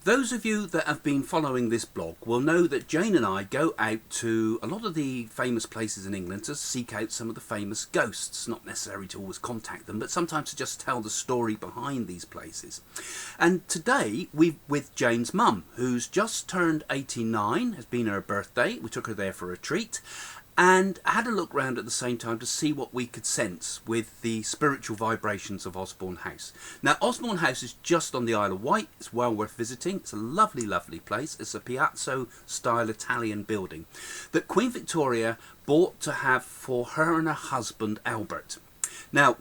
Those of you that have been following this blog will know that Jane and I go out to a lot of the famous places in England to seek out some of the famous ghosts. Not necessarily to always contact them, but sometimes to just tell the story behind these places. And today we're with Jane's mum, who's just turned 89, has been her birthday. We took her there for a treat, and had a look round at the same time to see what we could sense with the spiritual vibrations of Osborne House. Now, Osborne House is just on the Isle of Wight. It's well worth visiting. It's a lovely, lovely place. It's a Piazza-style Italian building that Queen Victoria bought to have for her and her husband, Albert. Now,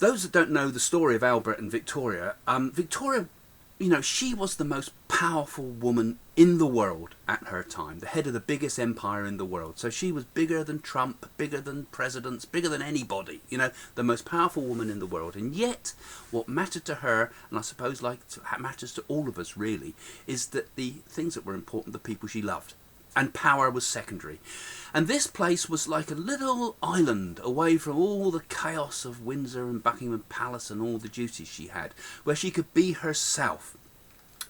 those that don't know the story of Albert and Victoria, Victoria, you know, she was the most powerful woman in the world at her time, the head of the biggest empire in the world. So she was bigger than Trump, bigger than presidents, bigger than anybody, you know, the most powerful woman in the world. And yet, what mattered to her, and I suppose matters to all of us really, is that the things that were important, the people she loved. And power was secondary. And this place was like a little island away from all the chaos of Windsor and Buckingham Palace and all the duties she had, where she could be herself.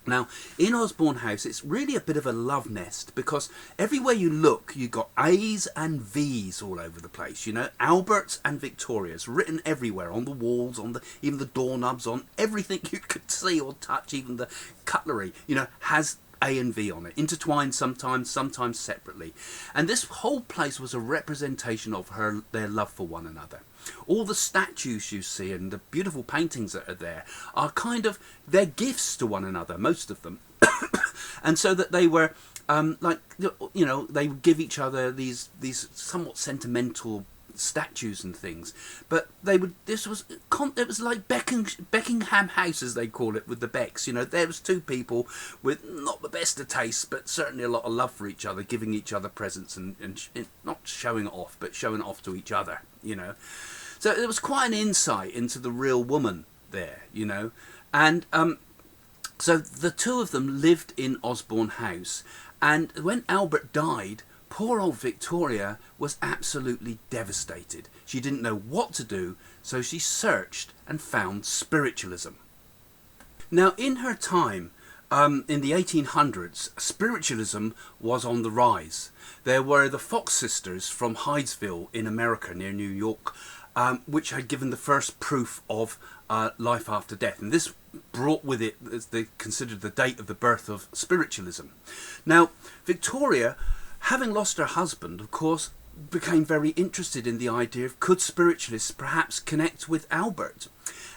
Now, in Osborne House, it's really a bit of a love nest, because everywhere you look, you've got A's and V's all over the place, you know, Albert's and Victoria's written everywhere, on the walls, on even the doorknobs, on everything you could see or touch, even the cutlery, you know, has A and V on it, intertwined sometimes separately. And this whole place was a representation of their love for one another. All the statues you see and the beautiful paintings that are there are kind of their gifts to one another, most of them. And so that they were like, you know, they would give each other these somewhat sentimental statues and things, but they would, it was like Beckingham House, as they call it, with the Becks. You know, there was two people with not the best of taste, but certainly a lot of love for each other, giving each other presents and not showing it off, but showing it off to each other, you know. So it was quite an insight into the real woman there, you know. And so the two of them lived in Osborne House, and when Albert died, poor old Victoria was absolutely devastated. She didn't know what to do, so she searched and found spiritualism. Now, in her time, in the 1800s, spiritualism was on the rise. There were the Fox sisters from Hydesville in America, near New York, which had given the first proof of life after death. And this brought with it, as they considered, the date of the birth of spiritualism. Now, Victoria, having lost her husband, of course, became very interested in the idea of, could spiritualists perhaps connect with Albert?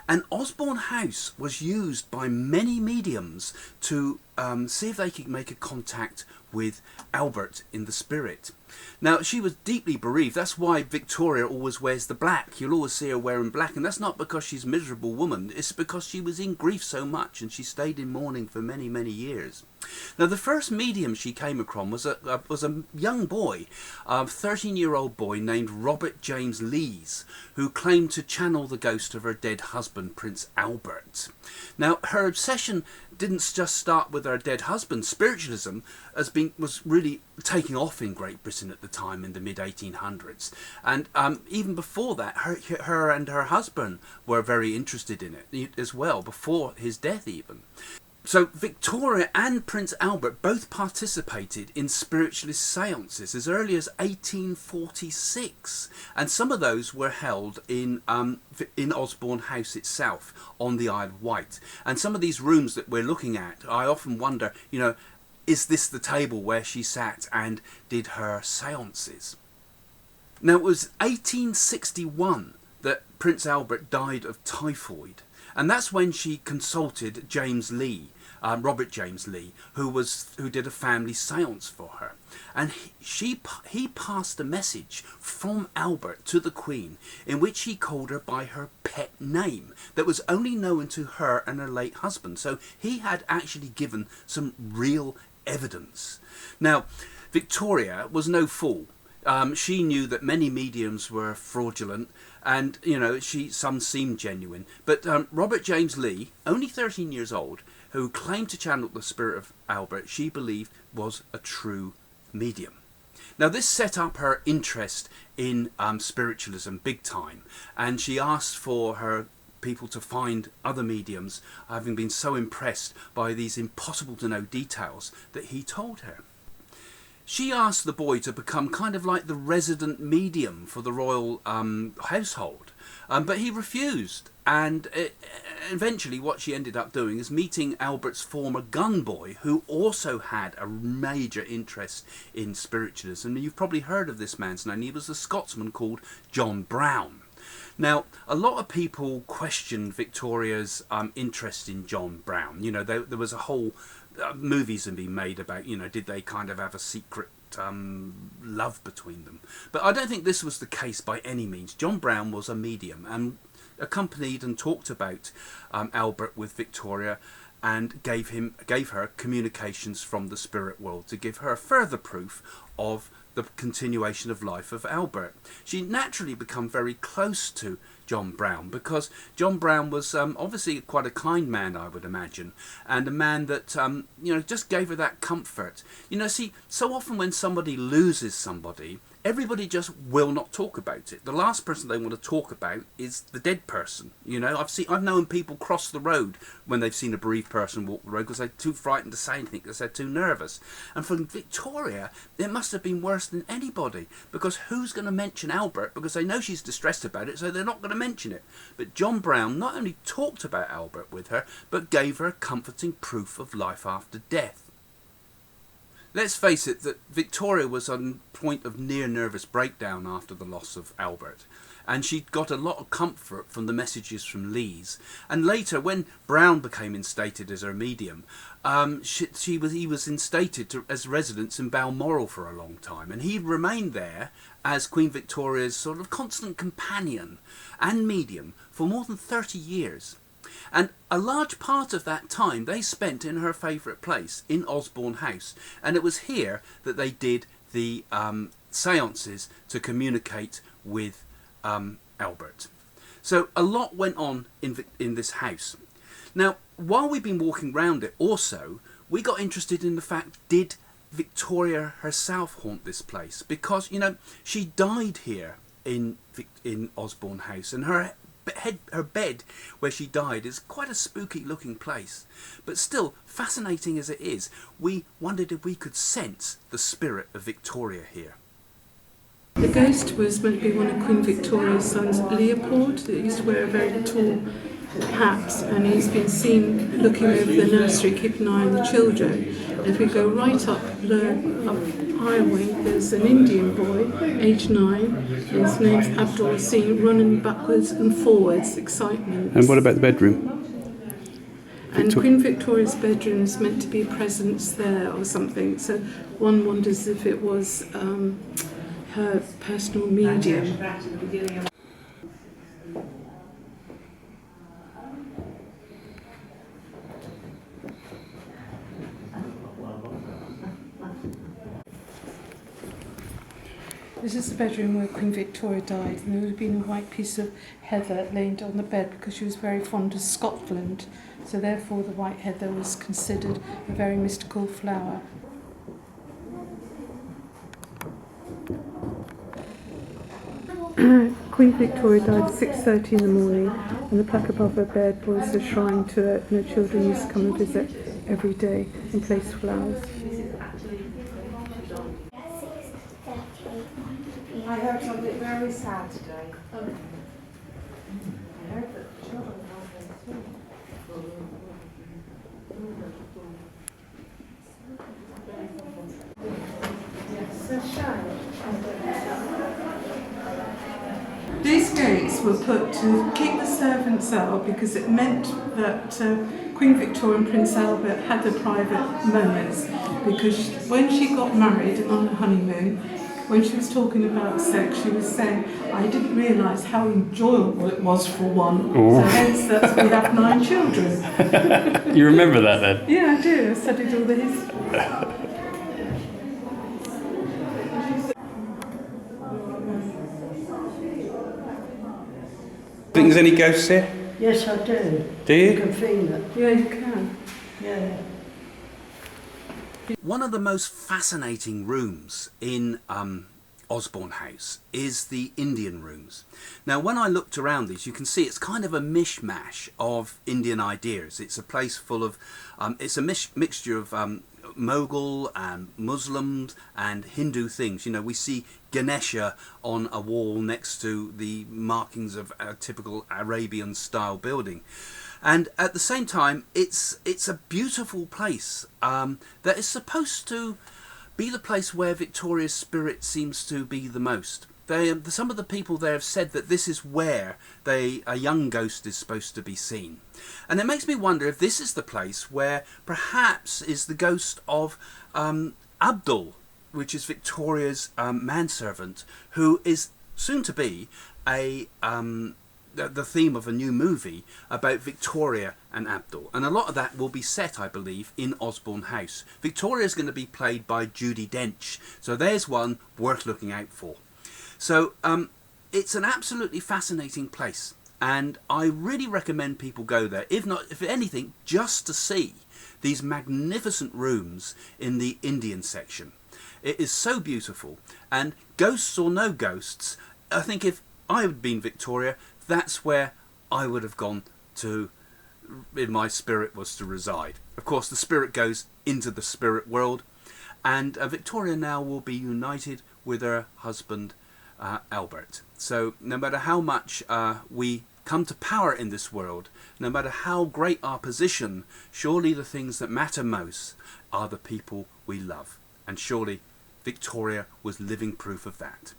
And Osborne House was used by many mediums to see if they could make a contact with Albert in the spirit. Now, she was deeply bereaved. That's why Victoria always wears the black. You'll always see her wearing black, and that's not because she's a miserable woman. It's because she was in grief so much, and she stayed in mourning for many, many years. Now, the first medium she came across was a young boy, a 13-year-old boy named Robert James Lees, who claimed to channel the ghost of her dead husband, Prince Albert. Now, her obsession didn't just start with her dead husband. Spiritualism was really taking off in Great Britain at the time, in the mid-1800s. And even before that, her and her husband were very interested in it as well, before his death even. So Victoria and Prince Albert both participated in spiritualist seances as early as 1846, and some of those were held in Osborne House itself on the Isle of Wight. And some of these rooms that we're looking at, I often wonder, you know, is this the table where she sat and did her seances? Now, it was 1861 that Prince Albert died of typhoid, and that's when she consulted James Lee, Robert James Lee, who did a family seance for her, and he passed a message from Albert to the Queen in which he called her by her pet name that was only known to her and her late husband. So he had actually given some real evidence. Now, Victoria was no fool. She knew that many mediums were fraudulent, and you know, some seemed genuine. But Robert James Lee, only 13 years old, who claimed to channel the spirit of Albert, she believed was a true medium. Now, this set up her interest in spiritualism big time, and she asked for her people to find other mediums, having been so impressed by these impossible to know details that he told her. She asked the boy to become kind of like the resident medium for the royal household, but he refused. And eventually what she ended up doing is meeting Albert's former gun boy, who also had a major interest in spiritualism. And you've probably heard of this man's name. He was a Scotsman called John Brown. Now, a lot of people questioned Victoria's interest in John Brown. You know, there was a whole movies have been made about, you know, did they kind of have a secret love between them? But I don't think this was the case by any means. John Brown was a medium and accompanied and talked about Albert with Victoria, and gave her communications from the spirit world to give her further proof of the continuation of life of Albert. She naturally became very close to John Brown, because John Brown was obviously quite a kind man, I would imagine, and a man that you know, just gave her that comfort. You know, see, so often when somebody loses somebody, everybody just will not talk about it. The last person they want to talk about is the dead person. You know, I've known people cross the road when they've seen a bereaved person walk the road because they're too frightened to say anything, because they're too nervous. And for Victoria, it must have been worse than anybody, because who's going to mention Albert? Because they know she's distressed about it, so they're not going to mention it. But John Brown not only talked about Albert with her, but gave her comforting proof of life after death. Let's face it, that Victoria was on point of near nervous breakdown after the loss of Albert, and she got a lot of comfort from the messages from Lees. And later, when Brown became instated as her medium, he was instated as residence in Balmoral for a long time, and he remained there as Queen Victoria's sort of constant companion and medium for more than 30 years. And a large part of that time they spent in her favourite place, in Osborne House. And it was here that they did the seances to communicate with Albert. So a lot went on in this house. Now, while we've been walking round it also, we got interested in the fact, did Victoria herself haunt this place? Because, you know, she died here in Osborne House, and her bed where she died is quite a spooky looking place, but still fascinating as it is, we wondered if we could sense the spirit of Victoria here. The ghost was meant to be one of Queen Victoria's sons, Leopold, that used to wear a very tall hat, and he's been seen looking over the nursery, keeping an eye on the children. And if we go right up highway, there's an Indian boy, age 9, his name's Abdul Karim, running backwards and forwards, excitement. And what about the bedroom? And Queen Victoria's bedroom is meant to be a presence there or something, so one wonders if it was her personal medium. This is the bedroom where Queen Victoria died, and there would have been a white piece of heather laid on the bed because she was very fond of Scotland, so therefore the white heather was considered a very mystical flower. Queen Victoria died at 6:30 in the morning, and the plaque above her bed was a shrine to her, and her children used to come and visit every day and place flowers. I heard something very sad today. I heard that children have been too. It's a shame. These gates were put to keep the servants out because it meant that Queen Victoria and Prince Albert had their private moments, because when she got married and on her honeymoon, when she was talking about sex, she was saying, I didn't realise how enjoyable it was for one. Oh. So hence that's we have 9 children. You remember that then? Yeah, I do. I studied all the history. Think there's any ghosts here? Yes, I do. Do you? You can feel it. Yeah, you can. Yeah. One of the most fascinating rooms in Osborne House is the Indian rooms. Now when I looked around these, you can see it's kind of a mishmash of Indian ideas. It's a place full of, it's a mixture of Mughal and Muslims and Hindu things. You know, we see Ganesha on a wall next to the markings of a typical Arabian style building. And at the same time, it's a beautiful place that is supposed to be the place where Victoria's spirit seems to be the most. Some of the people there have said that this is where a young ghost is supposed to be seen. And it makes me wonder if this is the place where perhaps is the ghost of Abdul, which is Victoria's manservant, who is soon to be the theme of a new movie about Victoria and Abdul. And a lot of that will be set, I believe, in Osborne House. Victoria is going to be played by Judi Dench, so there's one worth looking out for. So it's an absolutely fascinating place, and I really recommend people go there, if anything, just to see these magnificent rooms in the Indian section. It is so beautiful, and ghosts or no ghosts, I think if I had been Victoria, that's where I would have gone to if my spirit was to reside. Of course, the spirit goes into the spirit world, and Victoria now will be united with her husband Albert. So no matter how much we come to power in this world, no matter how great our position, surely the things that matter most are the people we love. And surely Victoria was living proof of that.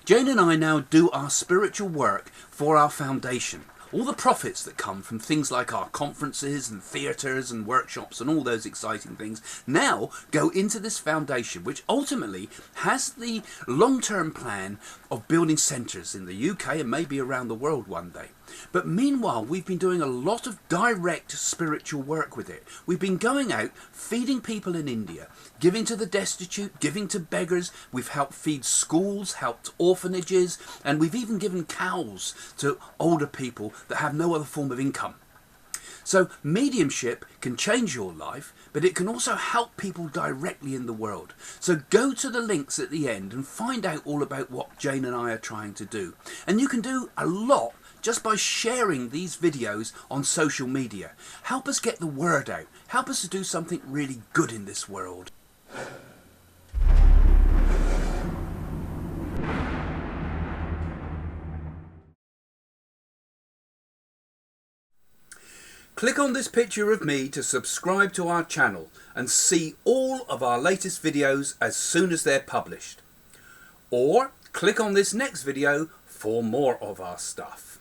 Jane and I now do our spiritual work for our foundation. All the profits that come from things like our conferences and theatres and workshops and all those exciting things now go into this foundation, which ultimately has the long-term plan of building centres in the UK and maybe around the world one day. But meanwhile, we've been doing a lot of direct spiritual work with it. We've been going out, feeding people in India, giving to the destitute, giving to beggars. We've helped feed schools, helped orphanages, and we've even given cows to older people that have no other form of income. So mediumship can change your life, but it can also help people directly in the world. So go to the links at the end and find out all about what Jane and I are trying to do. And you can do a lot just by sharing these videos on social media. Help us get the word out. Help us to do something really good in this world. Click on this picture of me to subscribe to our channel and see all of our latest videos as soon as they're published. Or click on this next video for more of our stuff.